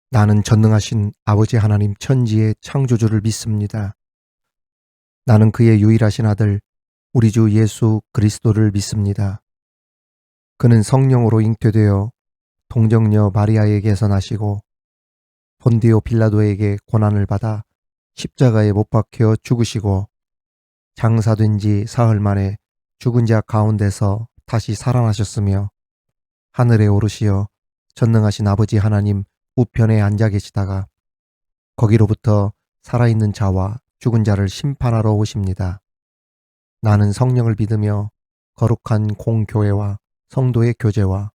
나는 전능하신 아버지 하나님 천지의 창조주를 믿습니다. 나는 그의 유일하신 아들 우리 주 예수 그리스도를 믿습니다. 그는 성령으로 잉태되어 동정녀 마리아에게서 나시고 본디오 빌라도에게 고난을 받아 십자가에 못 박혀 죽으시고 장사된 지 사흘 만에 죽은 자 가운데서 다시 살아나셨으며 하늘에 오르시어 전능하신 아버지 하나님 우편에 앉아 계시다가 거기로부터 살아있는 자와 죽은 자를 심판하러 오십니다. 나는 성령을 믿으며 거룩한 공교회와 성도의 교제와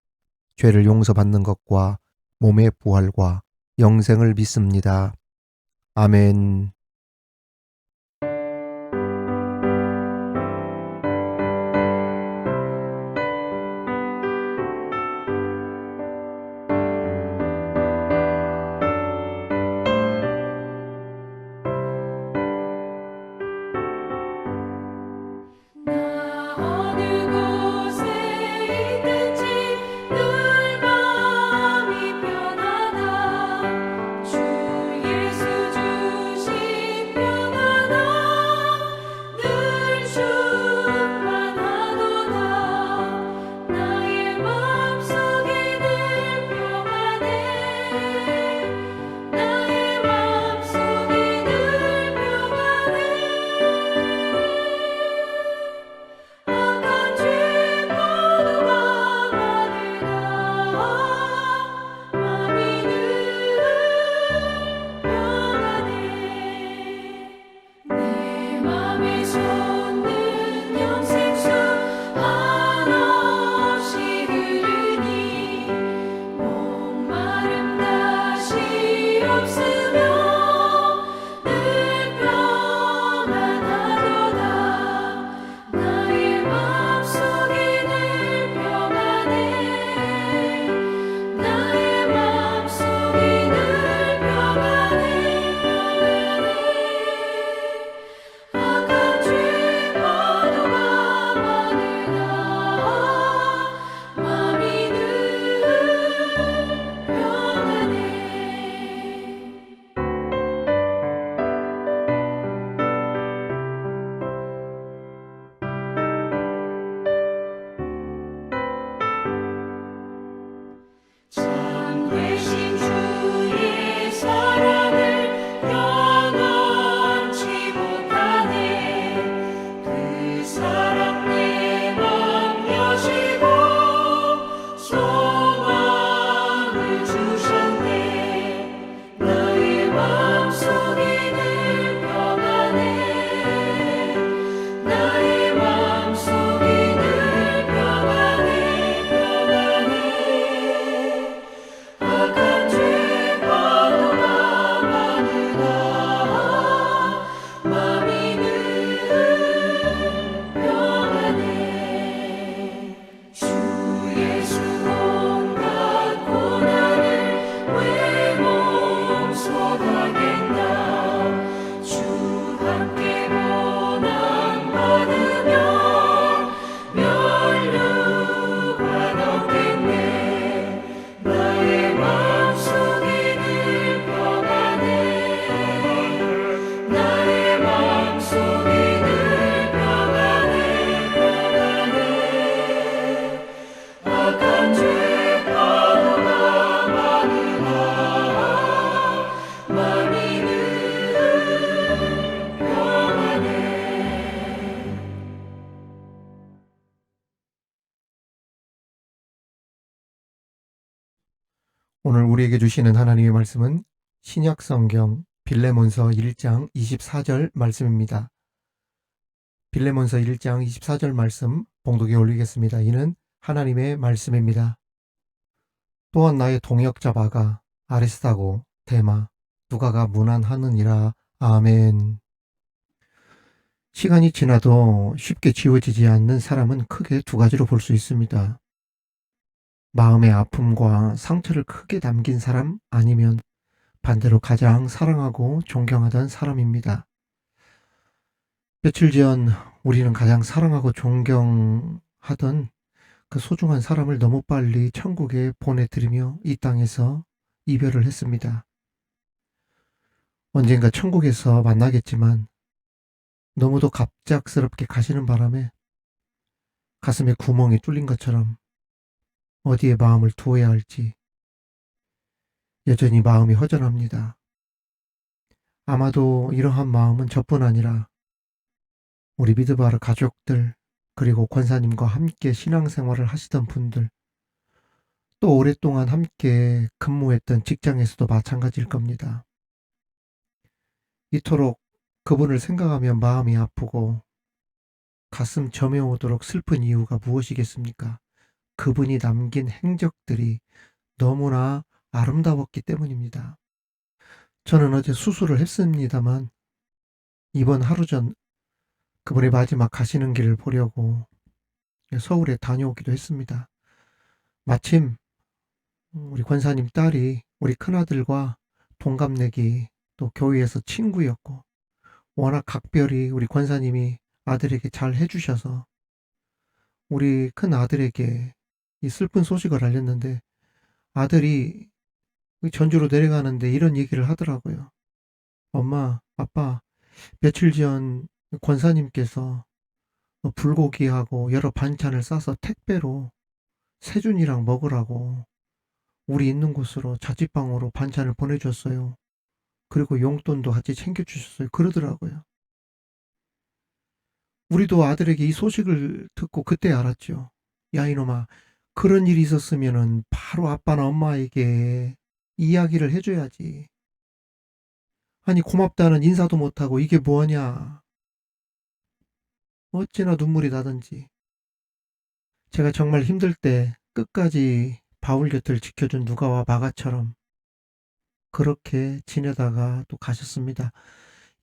죄를 용서받는 것과 몸의 부활과 영생을 믿습니다. 아멘. 나 어느 곳에 있든지 늘 마음이 편하다. 주 예수 주신 평안아 늘 충만하도다. 나의 마음속에 늘 평안해. 나의 마음속에 늘 평안해. 악한 죄 파도가 많으나 마음이 늘 평안해. 내 맘에 솟는 영생수 한없이 흐르니 목마름 다시 없으며 늘 평안하도다. 나의 마음속에 늘 평안해. 나의 마음속에 늘 평안해. 악한 죄 파도가 많으나 마음이 늘 평안해. 참 되신 주의 사랑을 영원치 못하네. 그 사랑 내 맘 여시고 소망을 주셨네. 나의 마음속에 늘 평안해. 나의 마음속에 늘 평안해. 평안해. 악한 죄 파도가 많으나 마음이 늘 평안해. 주 예수 온갖 고난을 왜 몸소하겠나. 주 함께 고난 받으며 면류관 얻겠네. 나의 마음속에 늘 평안해. 나의 마음속에 늘 평안해. 평안해. 악한 죄 파도가 많으나 마음이 늘 평안해. 오늘 우리에게 주시는 하나님의 말씀은 신약 성경 빌레몬서 1장 24절 말씀입니다. 빌레몬서 1장 24절 말씀 봉독에 올리겠습니다. 이는 하나님의 말씀입니다. 또한 나의 동역자 바가 아레스타고 데마 누가가 문안하느니라. 아멘. 시간이 지나도 쉽게 지워지지 않는 사람은 크게 두 가지로 볼 수 있습니다. 마음의 아픔과 상처를 크게 남긴 사람, 아니면 반대로 가장 사랑하고 존경하던 사람입니다. 며칠 전 우리는 가장 사랑하고 존경하던 그 소중한 사람을 너무 빨리 천국에 보내드리며 이 땅에서 이별을 했습니다. 언젠가 천국에서 만나겠지만 너무도 갑작스럽게 가시는 바람에 가슴에 구멍이 뚫린 것처럼 어디에 마음을 두어야 할지 여전히 마음이 허전합니다. 아마도 이러한 마음은 저뿐 아니라 우리 미드바르 가족들, 그리고 권사님과 함께 신앙생활을 하시던 분들, 또 오랫동안 함께 근무했던 직장에서도 마찬가지일 겁니다. 이토록 그분을 생각하면 마음이 아프고 가슴 저며오도록 슬픈 이유가 무엇이겠습니까? 그분이 남긴 행적들이 너무나 아름다웠기 때문입니다. 저는 어제 수술을 했습니다만 이번 하루 전 그분의 마지막 가시는 길을 보려고 서울에 다녀오기도 했습니다. 마침 우리 권사님 딸이 우리 큰아들과 동갑내기, 또 교회에서 친구였고 워낙 각별히 우리 권사님이 아들에게 잘 해주셔서 우리 큰아들에게 이 슬픈 소식을 알렸는데 아들이 전주로 내려가는데 이런 얘기를 하더라고요. 엄마, 아빠, 며칠 전 권사님께서 불고기하고 여러 반찬을 싸서 택배로 세준이랑 먹으라고 우리 있는 곳으로 자취방으로 반찬을 보내줬어요. 그리고 용돈도 같이 챙겨주셨어요. 그러더라고요. 우리도 아들에게 이 소식을 듣고 그때 알았죠. 야, 이놈아, 그런 일이 있었으면은 바로 아빠나 엄마에게 이야기를 해줘야지. 아니, 고맙다는 인사도 못하고 이게 뭐냐. 어찌나 눈물이 나든지. 제가 정말 힘들 때 끝까지 바울 곁을 지켜준 누가와 마가처럼 그렇게 지내다가 또 가셨습니다.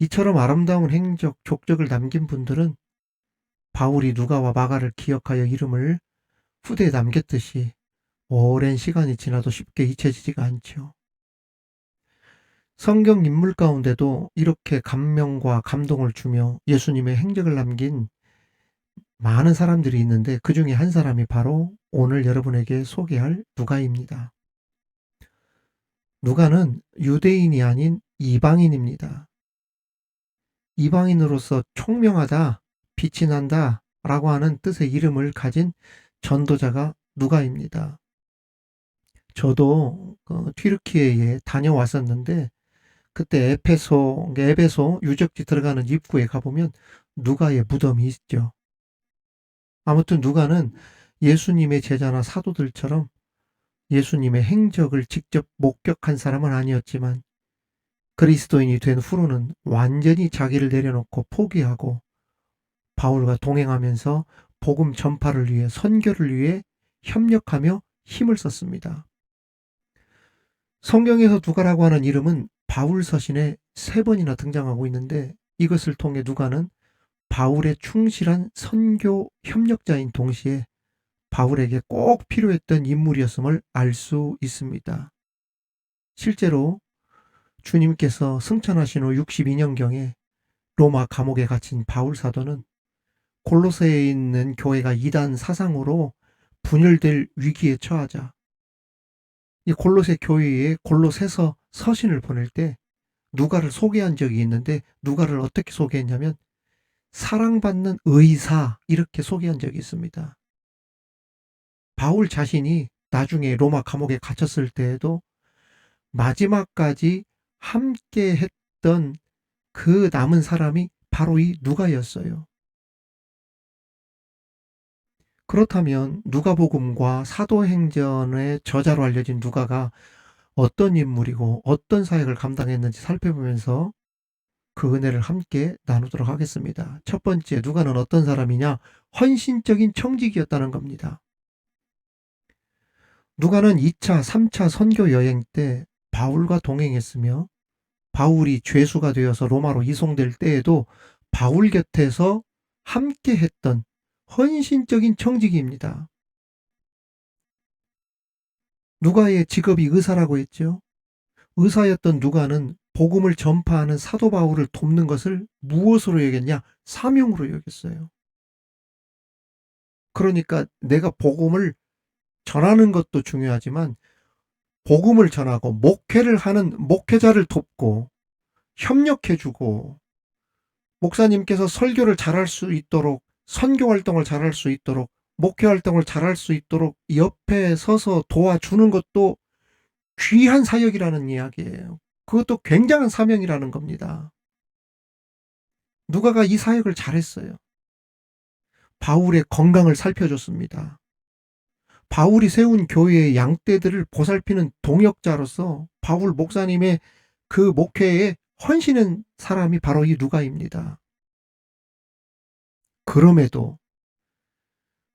이처럼 아름다운 행적, 족적을 남긴 분들은 바울이 누가와 마가를 기억하여 이름을 후대에 남겼듯이 오랜 시간이 지나도 쉽게 잊혀지지가 않죠. 성경 인물 가운데도 이렇게 감명과 감동을 주며 예수님의 행적을 남긴 많은 사람들이 있는데 그 중에 한 사람이 바로 오늘 여러분에게 소개할 누가입니다. 누가는 유대인이 아닌 이방인입니다. 이방인으로서 총명하다, 빛이 난다 라고 하는 뜻의 이름을 가진 전도자가 누가입니다. 저도 튀르키예에 다녀왔었는데 그때 에베소 유적지 들어가는 입구에 가보면 누가의 무덤이 있죠. 아무튼 누가는 예수님의 제자나 사도들처럼 예수님의 행적을 직접 목격한 사람은 아니었지만 그리스도인이 된 후로는 완전히 자기를 내려놓고 포기하고 바울과 동행하면서 복음 전파를 위해, 선교를 위해 협력하며 힘을 썼습니다. 성경에서 누가라고 하는 이름은 바울 서신에 3번이나 등장하고 있는데 이것을 통해 누가는 바울의 충실한 선교 협력자인 동시에 바울에게 꼭 필요했던 인물이었음을 알 수 있습니다. 실제로 주님께서 승천하신 후 62년경에 로마 감옥에 갇힌 바울 사도는 골로새에 있는 교회가 이단 사상으로 분열될 위기에 처하자 이 골로새 교회에 골로새서 서신을 보낼 때 누가를 소개한 적이 있는데 누가를 어떻게 소개했냐면 사랑받는 의사 이렇게 소개한 적이 있습니다. 바울 자신이 나중에 로마 감옥에 갇혔을 때에도 마지막까지 함께 했던 그 남은 사람이 바로 이 누가였어요. 그렇다면 누가복음과 사도행전의 저자로 알려진 누가가 어떤 인물이고 어떤 사역을 감당했는지 살펴보면서 그 은혜를 함께 나누도록 하겠습니다. 첫 번째, 누가는 어떤 사람이냐? 헌신적인 청직이었다는 겁니다. 누가는 2차, 3차 선교 여행 때 바울과 동행했으며 바울이 죄수가 되어서 로마로 이송될 때에도 바울 곁에서 함께 했던 헌신적인 청직입니다. 누가의 직업이 의사라고 했죠. 의사였던 누가는 복음을 전파하는 사도 바울을 돕는 것을 무엇으로 여겼냐? 사명으로 여겼어요. 그러니까 내가 복음을 전하는 것도 중요하지만 복음을 전하고 목회를 하는 목회자를 돕고 협력해주고, 목사님께서 설교를 잘할 수 있도록, 선교 활동을 잘할 수 있도록, 목회 활동을 잘할 수 있도록 옆에 서서 도와주는 것도 귀한 사역이라는 이야기예요. 그것도 굉장한 사명이라는 겁니다. 누가가 이 사역을 잘했어요. 바울의 건강을 살펴줬습니다. 바울이 세운 교회의 양떼들을 보살피는 동역자로서 바울 목사님의 그 목회에 헌신한 사람이 바로 이 누가입니다. 그럼에도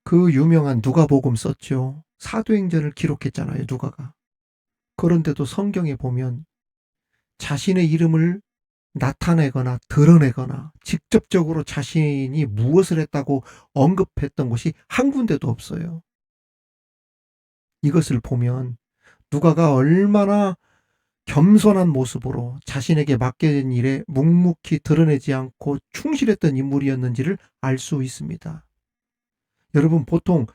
그 유명한 누가복음 썼죠. 사도행전을 기록했잖아요, 누가가. 그런데도 성경에 보면 자신의 이름을 나타내거나 드러내거나 직접적으로 자신이 무엇을 했다고 언급했던 곳이 한 군데도 없어요. 이것을 보면 누가가 얼마나 겸손한 모습으로 자신에게 맡겨진 일에 묵묵히 드러내지 않고 충실했던 인물이었는지를 알 수 있습니다. 여러분, 보통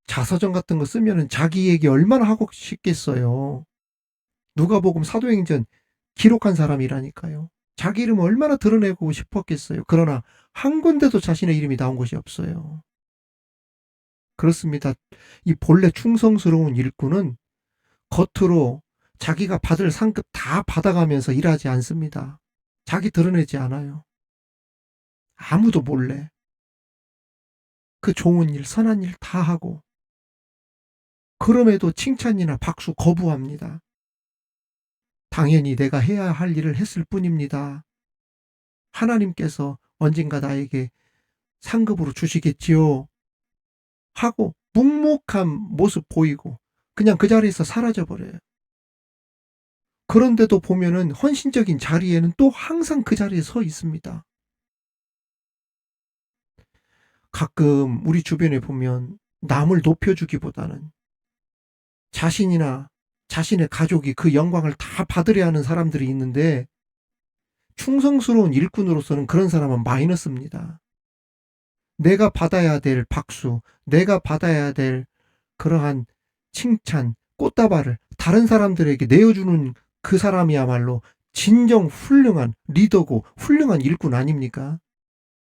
자서전 같은 거 쓰면은 자기 얘기 얼마나 하고 싶겠어요. 누가복음, 사도행전 기록한 사람이라니까요. 자기 이름 얼마나 드러내고 싶었겠어요. 그러나 한 군데도 자신의 이름이 나온 것이 없어요. 그렇습니다. 이 본래 충성스러운 일꾼은 겉으로 자기가 받을 상급 다 받아가면서 일하지 않습니다. 자기 드러내지 않아요. 아무도 몰래. 그 좋은 일, 선한 일 다 하고, 그럼에도 칭찬이나 박수 거부합니다. 당연히 내가 해야 할 일을 했을 뿐입니다. 하나님께서 언젠가 나에게 상급으로 주시겠지요. 하고 묵묵한 모습 보이고 그냥 그 자리에서 사라져버려요. 그런데도 보면은 헌신적인 자리에는 또 항상 그 자리에 서 있습니다. 가끔 우리 주변에 보면 남을 높여주기보다는 자신이나 자신의 가족이 그 영광을 다 받으려 하는 사람들이 있는데, 충성스러운 일꾼으로서는 그런 사람은 마이너스입니다. 내가 받아야 될 박수, 내가 받아야 될 그러한 칭찬, 꽃다발을 다른 사람들에게 내어주는 그 사람이야말로 진정 훌륭한 리더고 훌륭한 일꾼 아닙니까?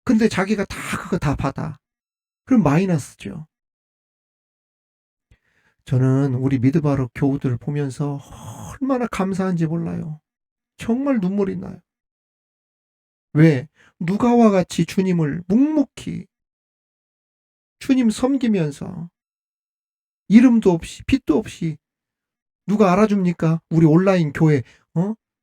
근데 자기가 다 그거 다 받아. 그럼 마이너스죠. 저는 우리 미드바로 교우들 보면서 얼마나 감사한지 몰라요. 정말 눈물이 나요. 왜? 누가와 같이 주님을 묵묵히 주님 섬기면서 이름도 없이 빛도 없이 누가 알아줍니까? 우리 온라인 교회,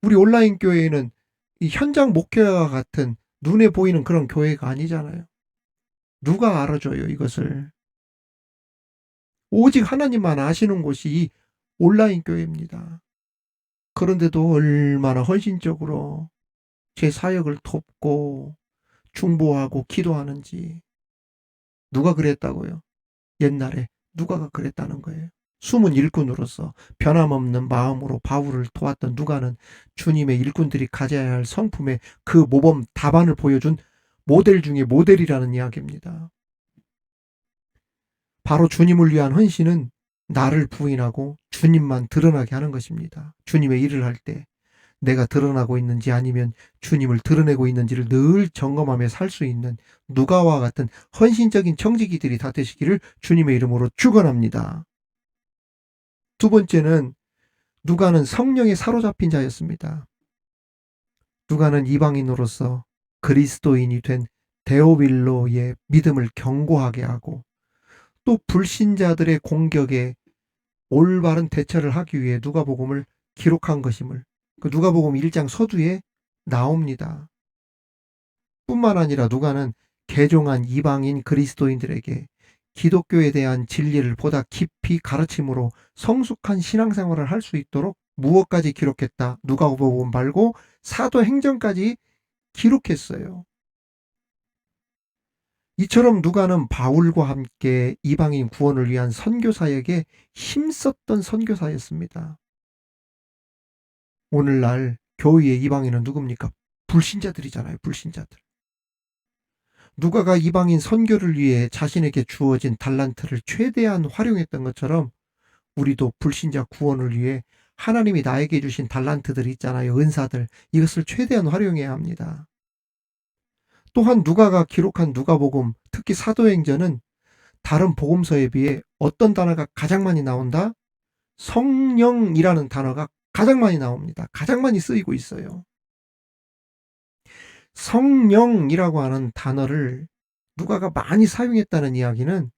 우리 온라인 교회는 이 현장 목회와 같은 눈에 보이는 그런 교회가 아니잖아요. 누가 알아줘요, 이것을? 오직 하나님만 아시는 곳이 이 온라인 교회입니다. 그런데도 얼마나 헌신적으로 제 사역을 돕고 중보하고 기도하는지. 누가 그랬다고요? 옛날에 누가가 그랬다는 거예요. 숨은 일꾼으로서 변함없는 마음으로 바울을 도왔던 누가는 주님의 일꾼들이 가져야 할 성품의 그 모범 답안을 보여준 모델 중에 모델이라는 이야기입니다. 바로 주님을 위한 헌신은 나를 부인하고 주님만 드러나게 하는 것입니다. 주님의 일을 할 때 내가 드러나고 있는지 아니면 주님을 드러내고 있는지를 늘 점검하며 살 수 있는 누가와 같은 헌신적인 청지기들이 다 되시기를 주님의 이름으로 축원합니다. 두 번째는 누가는 성령에 사로잡힌 자였습니다. 누가는 이방인으로서 그리스도인이 된 데오빌로의 믿음을 견고하게 하고 또 불신자들의 공격에 올바른 대처를 하기 위해 누가복음을 기록한 것임을 그 누가복음 1장 서두에 나옵니다. 뿐만 아니라 누가는 개종한 이방인 그리스도인들에게 기독교에 대한 진리를 보다 깊이 가르침으로 성숙한 신앙생활을 할 수 있도록 무엇까지 기록했다. 누가복음 말고 사도행전까지 기록했어요. 이처럼 누가는 바울과 함께 이방인 구원을 위한 선교사역에 힘썼던 선교사였습니다. 오늘날 교회의 이방인은 누굽니까? 불신자들이잖아요. 불신자들. 누가가 이방인 선교를 위해 자신에게 주어진 달란트를 최대한 활용했던 것처럼 우리도 불신자 구원을 위해 하나님이 나에게 주신 달란트들 있잖아요. 은사들. 이것을 최대한 활용해야 합니다. 또한 누가가 기록한 누가복음, 특히 사도행전은 다른 복음서에 비해 어떤 단어가 가장 많이 나온다? 성령이라는 단어가 가장 많이 나옵니다. 가장 많이 쓰이고 있어요. 성령이라고 하는 단어를 누가가 많이 사용했다는 이야기는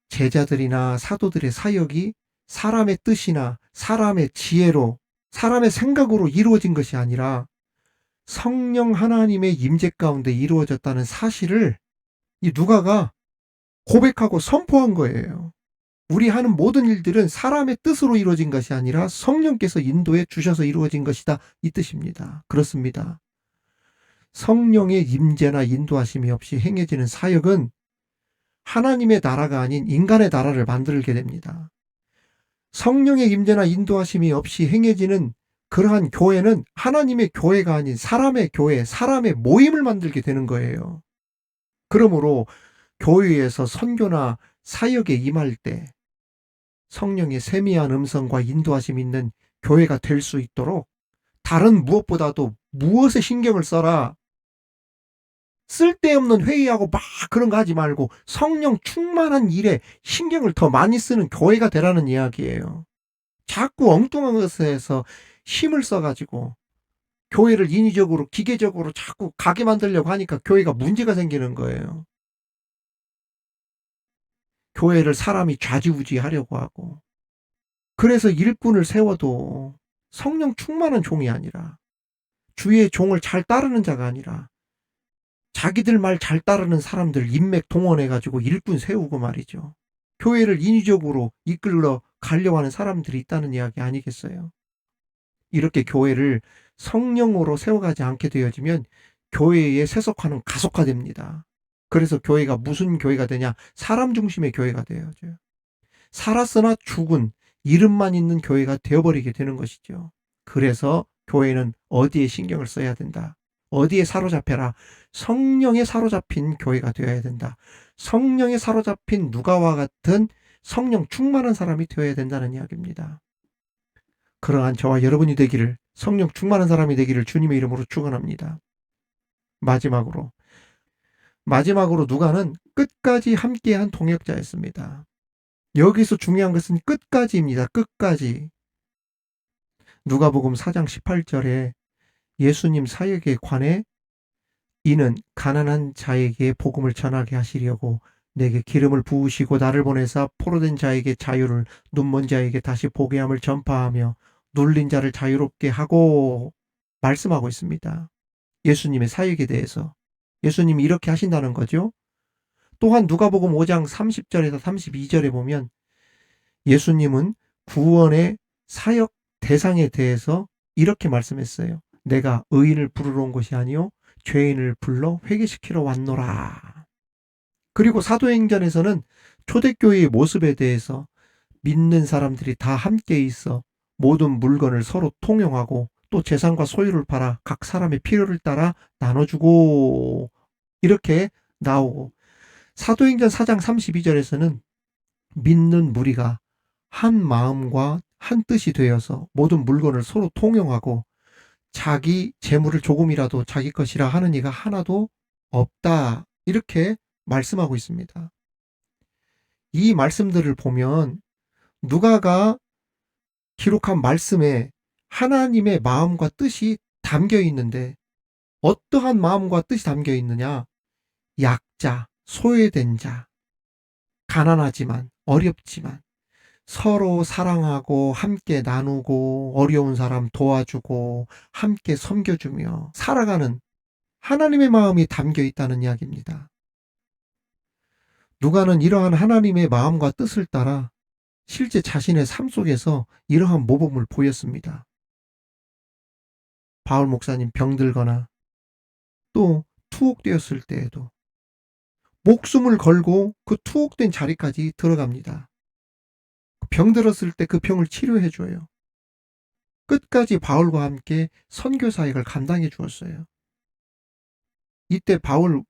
제자들이나 사도들의 사역이 사람의 뜻이나 사람의 지혜로, 사람의 생각으로 이루어진 것이 아니라 성령 하나님의 임재 가운데 이루어졌다는 사실을 이 누가가 고백하고 선포한 거예요. 우리 하는 모든 일들은 사람의 뜻으로 이루어진 것이 아니라 성령께서 인도해 주셔서 이루어진 것이다. 이 뜻입니다. 그렇습니다. 성령의 임재나 인도하심이 없이 행해지는 사역은 하나님의 나라가 아닌 인간의 나라를 만들게 됩니다. 성령의 임재나 인도하심이 없이 행해지는 그러한 교회는 하나님의 교회가 아닌 사람의 교회, 사람의 모임을 만들게 되는 거예요. 그러므로 교회에서 선교나 사역에 임할 때 성령의 세미한 음성과 인도하심이 있는 교회가 될 수 있도록 다른 무엇보다도 무엇에 신경을 써라. 쓸데없는 회의하고 막 그런 거 하지 말고 성령 충만한 일에 신경을 더 많이 쓰는 교회가 되라는 이야기예요. 자꾸 엉뚱한 것에서 힘을 써가지고 교회를 인위적으로 기계적으로 자꾸 가게 만들려고 하니까 교회가 문제가 생기는 거예요. 교회를 사람이 좌지우지하려고 하고, 그래서 일꾼을 세워도 성령 충만한 종이 아니라, 주의 종을 잘 따르는 자가 아니라 자기들 말 잘 따르는 사람들 인맥 동원해가지고 일꾼 세우고 말이죠. 교회를 인위적으로 이끌러 가려고 하는 사람들이 있다는 이야기 아니겠어요? 이렇게 교회를 성령으로 세워가지 않게 되어지면 교회의 세속화는 가속화됩니다. 그래서 교회가 무슨 교회가 되냐? 사람 중심의 교회가 되어져요. 살았으나 죽은 이름만 있는 교회가 되어버리게 되는 것이죠. 그래서 교회는 어디에 신경을 써야 된다? 어디에 사로잡혀라? 성령에 사로잡힌 교회가 되어야 된다. 성령에 사로잡힌 누가와 같은 성령 충만한 사람이 되어야 된다는 이야기입니다. 그러한 저와 여러분이 되기를, 성령 충만한 사람이 되기를 주님의 이름으로 축원합니다. 마지막으로 누가는 끝까지 함께한 동역자였습니다. 여기서 중요한 것은 끝까지입니다. 끝까지. 누가복음 4장 18절에 예수님 사역에 관해 이는 가난한 자에게 복음을 전하게 하시려고 내게 기름을 부으시고 나를 보내사 포로된 자에게 자유를, 눈먼 자에게 다시 보게 함을 전파하며 눌린 자를 자유롭게 하고 말씀하고 있습니다. 예수님의 사역에 대해서 예수님이 이렇게 하신다는 거죠. 또한 누가복음 5장 30절에서 32절에 보면 예수님은 구원의 사역 대상에 대해서 이렇게 말씀했어요. 내가 의인을 부르러 온 것이 아니요 죄인을 불러 회개시키러 왔노라. 그리고 사도행전에서는 초대교회의 모습에 대해서 믿는 사람들이 다 함께 있어 모든 물건을 서로 통용하고 또 재산과 소유를 팔아 각 사람의 필요를 따라 나눠주고 이렇게 나오고, 사도행전 4장 32절에서는 믿는 무리가 한 마음과 한 뜻이 되어서 모든 물건을 서로 통용하고 자기 재물을 조금이라도 자기 것이라 하는 이가 하나도 없다. 이렇게 말씀하고 있습니다. 이 말씀들을 보면 누가가 기록한 말씀에 하나님의 마음과 뜻이 담겨 있는데 어떠한 마음과 뜻이 담겨 있느냐? 약자, 소외된 자, 가난하지만 어렵지만 서로 사랑하고 함께 나누고 어려운 사람 도와주고 함께 섬겨주며 살아가는 하나님의 마음이 담겨 있다는 이야기입니다. 누가는 이러한 하나님의 마음과 뜻을 따라 실제 자신의 삶 속에서 이러한 모범을 보였습니다. 바울 목사님 병들거나 또 투옥되었을 때에도 목숨을 걸고 그 투옥된 자리까지 들어갑니다. 병들었을 때 그 병을 치료해 줘요. 끝까지 바울과 함께 선교 사역을 감당해 주었어요. 이때 바울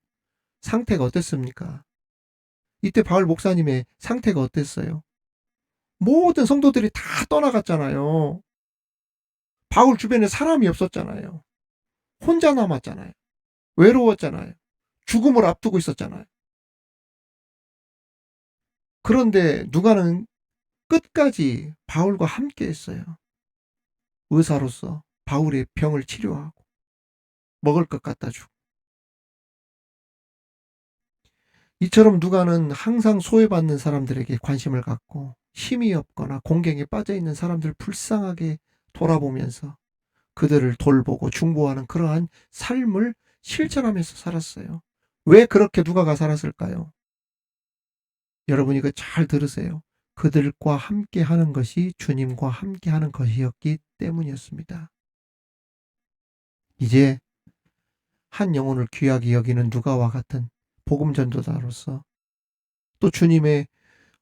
상태가 어땠습니까? 이때 바울 목사님의 상태가 어땠어요? 모든 성도들이 다 떠나갔잖아요. 바울 주변에 사람이 없었잖아요. 혼자 남았잖아요. 외로웠잖아요. 죽음을 앞두고 있었잖아요. 그런데 누가는 끝까지 바울과 함께 했어요. 의사로서 바울의 병을 치료하고 먹을 것 갖다 주고. 이처럼 누가는 항상 소외받는 사람들에게 관심을 갖고 힘이 없거나 공경에 빠져 있는 사람들 불쌍하게 돌아보면서 그들을 돌보고 중보하는 그러한 삶을 실천하면서 살았어요. 왜 그렇게 누가가 살았을까요? 여러분 이거 잘 들으세요. 그들과 함께 하는 것이 주님과 함께 하는 것이었기 때문이었습니다. 이제 한 영혼을 귀하게 여기는 누가와 같은 복음 전도자로서 또 주님의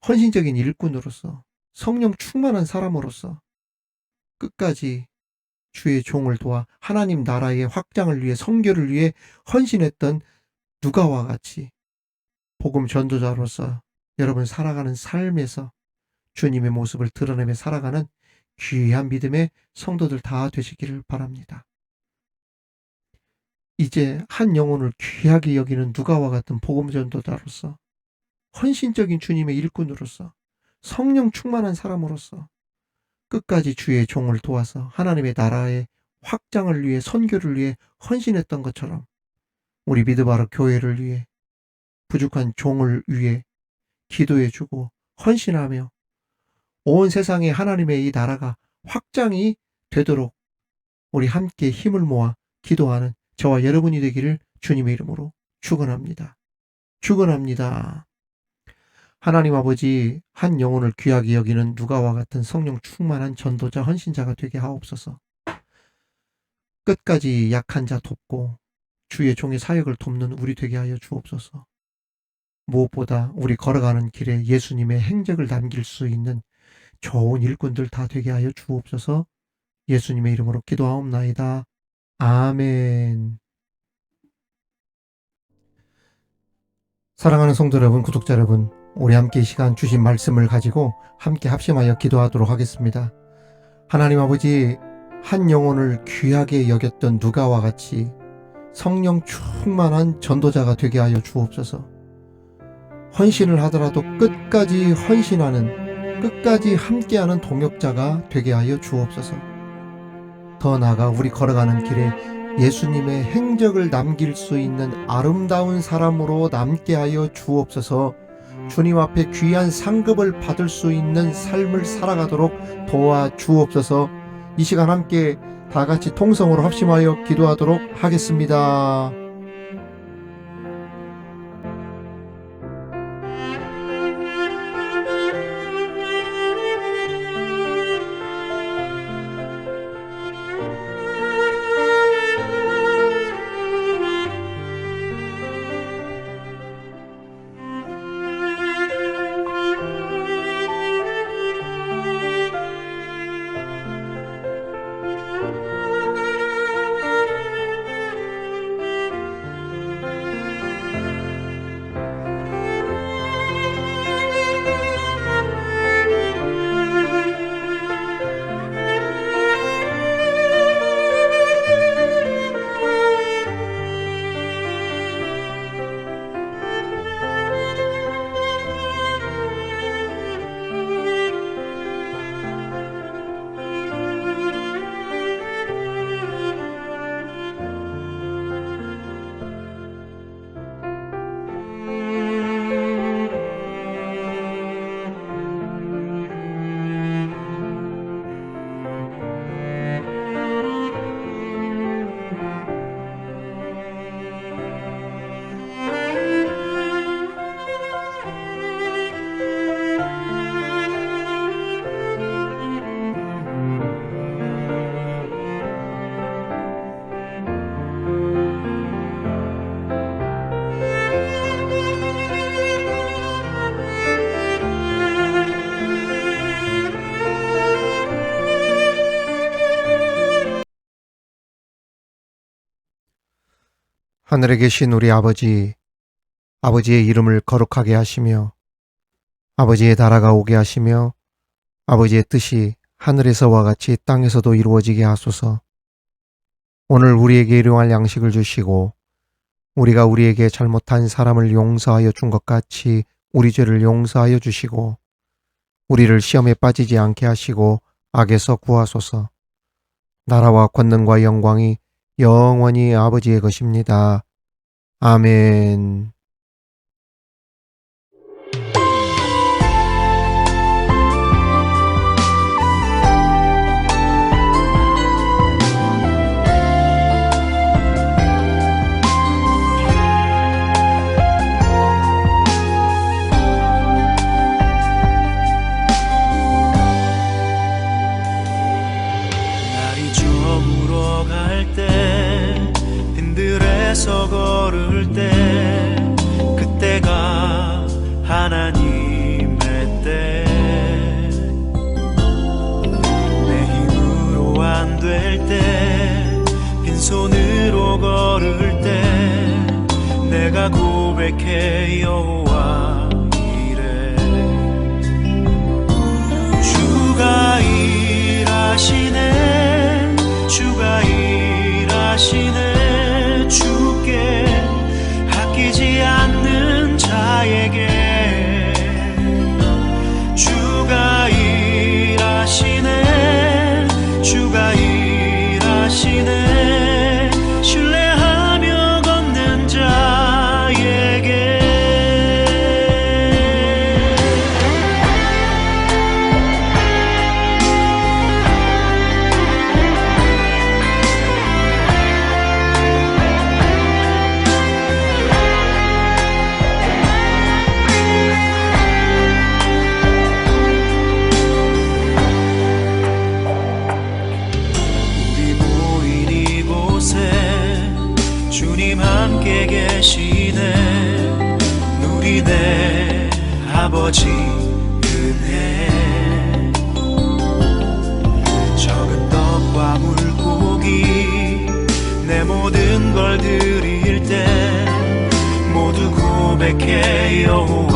헌신적인 일꾼으로서 성령 충만한 사람으로서 끝까지 주의 종을 도와 하나님 나라의 확장을 위해 선교를 위해 헌신했던 누가와 같이 복음 전도자로서 여러분 살아가는 삶에서 주님의 모습을 드러내며 살아가는 귀한 믿음의 성도들 다 되시기를 바랍니다. 이제 한 영혼을 귀하게 여기는 누가와 같은 복음 전도자로서 헌신적인 주님의 일꾼으로서 성령 충만한 사람으로서 끝까지 주의 종을 도와서 하나님의 나라의 확장을 위해 선교를 위해 헌신했던 것처럼 우리 미드바르 교회를 위해 부족한 종을 위해 기도해주고 헌신하며 온 세상에 하나님의 이 나라가 확장이 되도록 우리 함께 힘을 모아 기도하는 저와 여러분이 되기를 주님의 이름으로 축원합니다. 축원합니다. 하나님 아버지 한 영혼을 귀하게 여기는 누가와 같은 성령 충만한 전도자 헌신자가 되게 하옵소서. 끝까지 약한 자 돕고 주의 종의 사역을 돕는 우리 되게 하여 주옵소서. 무엇보다 우리 걸어가는 길에 예수님의 행적을 남길 수 있는 좋은 일꾼들 다 되게 하여 주옵소서. 예수님의 이름으로 기도하옵나이다. 아멘. 사랑하는 성도 여러분, 구독자 여러분, 우리 함께 이 시간 주신 말씀을 가지고 함께 합심하여 기도하도록 하겠습니다. 하나님 아버지, 한 영혼을 귀하게 여겼던 누가와 같이 성령 충만한 전도자가 되게 하여 주옵소서. 헌신을 하더라도 끝까지 헌신하는, 끝까지 함께하는 동역자가 되게 하여 주옵소서. 더 나아가 우리 걸어가는 길에 예수님의 행적을 남길 수 있는 아름다운 사람으로 남게 하여 주옵소서. 주님 앞에 귀한 상급을 받을 수 있는 삶을 살아가도록 도와 주옵소서. 이 시간 함께 다 같이 통성으로 합심하여 기도하도록 하겠습니다. 하늘에 계신 우리 아버지, 아버지의 이름을 거룩하게 하시며 아버지의 나라가 오게 하시며 아버지의 뜻이 하늘에서와 같이 땅에서도 이루어지게 하소서. 오늘 우리에게 일용할 양식을 주시고 우리가 우리에게 잘못한 사람을 용서하여 준 것 같이 우리 죄를 용서하여 주시고 우리를 시험에 빠지지 않게 하시고 악에서 구하소서. 나라와 권능과 영광이 영원히 아버지의 것입니다. 아멘. 날이 저물어갈 때 빈들에서 걸을 때 그때가 하나님의 때 내 힘으로 안 될 때 빈손으로 걸을 때 내가 고백해 여호와 이래 주가 일하시네 주가 일하시네 주께 아끼지 않는 자에게 주가 일하시네 주가 일하시네 신뢰하며 걷는 자에게 주님 함께 계시네 누리네 아버지 은혜 적은 떡과 물고기 내 모든 걸 드릴 때 모두 고백해 여호와